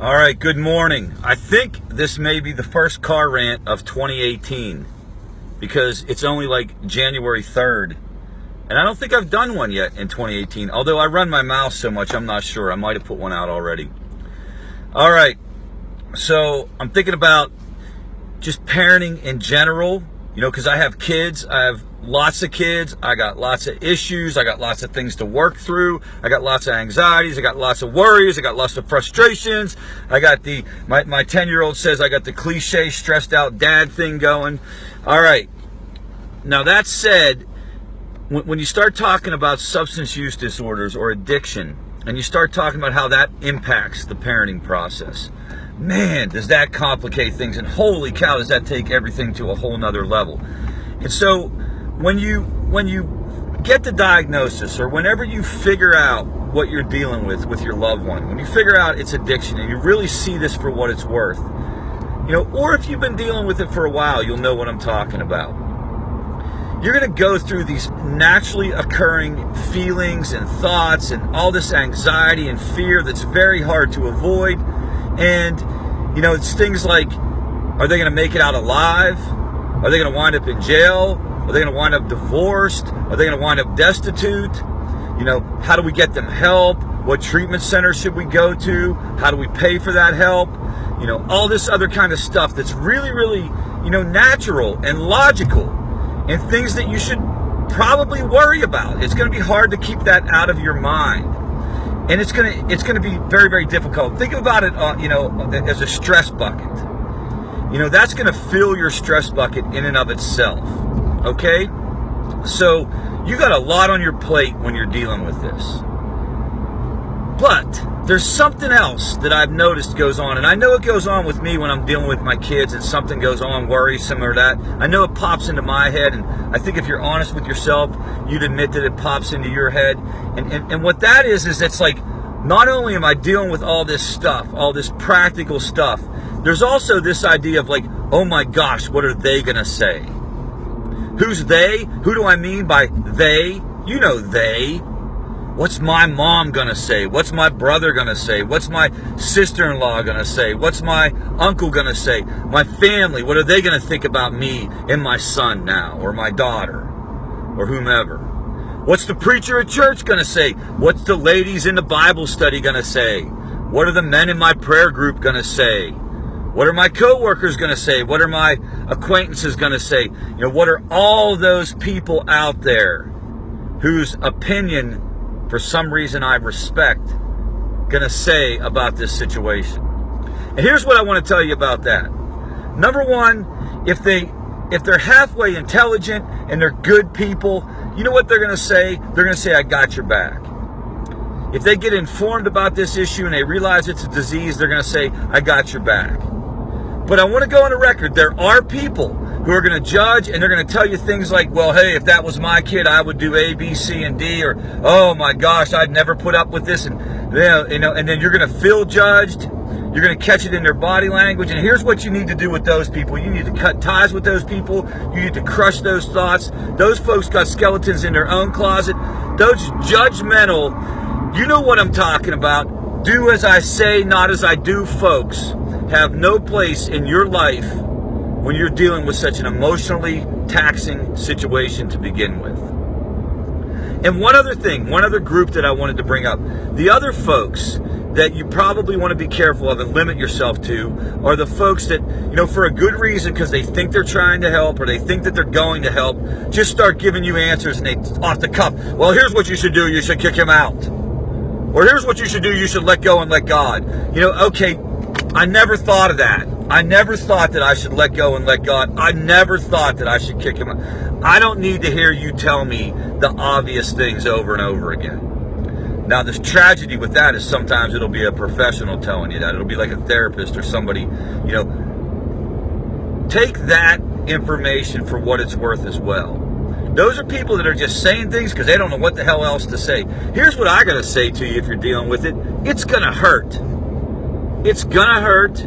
All right, good morning. I think this may be the first car rant of 2018 because it's only like January 3rd. And I don't think I've done one yet in 2018, although I run my mouth so much, I'm not sure. I might have put one out already. All right, so I'm thinking about just parenting in general, because I have kids. I have lots of kids. I got lots of issues. I got lots of things to work through. I got lots of anxieties. I got lots of worries. I got lots of frustrations. I got my 10-year-old says I got the cliche stressed out dad thing going. All right. Now that said, when you start talking about substance use disorders or addiction, and you start talking about how that impacts the parenting process, man, does that complicate things, and holy cow, does that take everything to a whole nother level. And so when you get the diagnosis, or whenever you figure out what you're dealing with your loved one, when you figure out it's addiction and you really see this for what it's worth, or if you've been dealing with it for a while, you'll know what I'm talking about. You're going to go through these naturally occurring feelings and thoughts and all this anxiety and fear that's very hard to avoid. And, it's things like, are they going to make it out alive? Are they going to wind up in jail? Are they going to wind up divorced? Are they going to wind up destitute? How do we get them help? What treatment center should we go to? How do we pay for that help? All this other kind of stuff that's really, really, natural and logical, and things that you should probably worry about. It's going to be hard to keep that out of your mind. And it's going to be very, very difficult. Think about it, as a stress bucket. That's going to fill your stress bucket in and of itself. Okay? So you got a lot on your plate when you're dealing with this. But there's something else that I've noticed goes on, and I know it goes on with me when I'm dealing with my kids and something goes on worrisome or that. I know it pops into my head, and I think if you're honest with yourself, you'd admit that it pops into your head. And what that is it's like, not only am I dealing with all this stuff, all this practical stuff, there's also this idea of like, oh my gosh, what are they going to say? Who's they? Who do I mean by they? They. What's my mom gonna say? What's my brother gonna say? What's my sister-in-law gonna say? What's my uncle gonna say? My family, what are they gonna think about me and my son now, or my daughter, or whomever? What's the preacher at church gonna say? What's the ladies in the Bible study gonna say? What are the men in my prayer group gonna say? What are my coworkers gonna say? What are my acquaintances gonna say? What are all those people out there whose opinion, for some reason I respect, gonna say about this situation? And here's what I want to tell you about that. Number one, if they're halfway intelligent and they're good people, you know what they're gonna say? They're gonna say, I got your back. If they get informed about this issue and they realize it's a disease, they're gonna say, I got your back. But I want to go on the record, there are people who are going to judge, and they're going to tell you things like, well, hey, if that was my kid, I would do A, B, C, and D, or, oh my gosh, I'd never put up with this, and and then you're going to feel judged. You're going to catch it in their body language, and here's what you need to do with those people. You need to cut ties with those people. You need to crush those thoughts. Those folks got skeletons in their own closet. Those judgmental, you know what I'm talking about. Do as I say, not as I do, folks, have no place in your life when you're dealing with such an emotionally taxing situation to begin with. And one other thing, one other group that I wanted to bring up, the other folks that you probably want to be careful of and limit yourself to are the folks that, for a good reason, because they think they're trying to help or they think that they're going to help, just start giving you answers and they off the cuff. Well, here's what you should do. You should kick him out. Or here's what you should do. You should let go and let God. Okay, I never thought of that. I never thought that I should let go and let God. I never thought that I should kick him out. I don't need to hear you tell me the obvious things over and over again. Now, the tragedy with that is sometimes it'll be a professional telling you that. It'll be like a therapist or somebody, Take that information for what it's worth as well. Those are people that are just saying things because they don't know what the hell else to say. Here's what I got to say to you if you're dealing with it. It's going to hurt. It's going to hurt.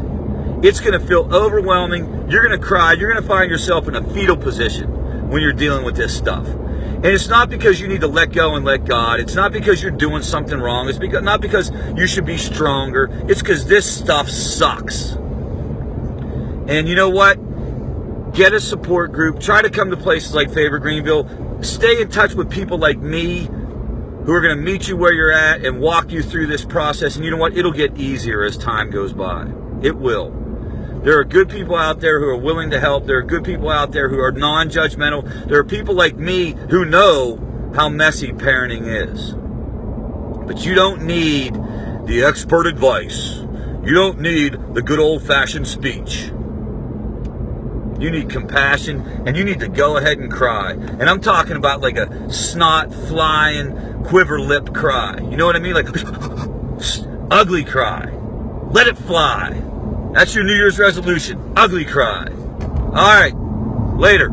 It's going to feel overwhelming. You're going to cry. You're going to find yourself in a fetal position when you're dealing with this stuff. And it's not because you need to let go and let God. It's not because you're doing something wrong. It's not because you should be stronger. It's because this stuff sucks. And you know what? Get a support group. Try to come to places like Favor Greenville. Stay in touch with people like me who are going to meet you where you're at and walk you through this process. And you know what? It'll get easier as time goes by. It will. There are good people out there who are willing to help. There are good people out there who are non-judgmental. There are people like me who know how messy parenting is. But you don't need the expert advice. You don't need the good old-fashioned speech. You need compassion, and you need to go ahead and cry. And I'm talking about like a snot-flying, quiver lip cry. You know what I mean? Like, ugly cry. Let it fly. That's your New Year's resolution. Ugly cry. All right. Later.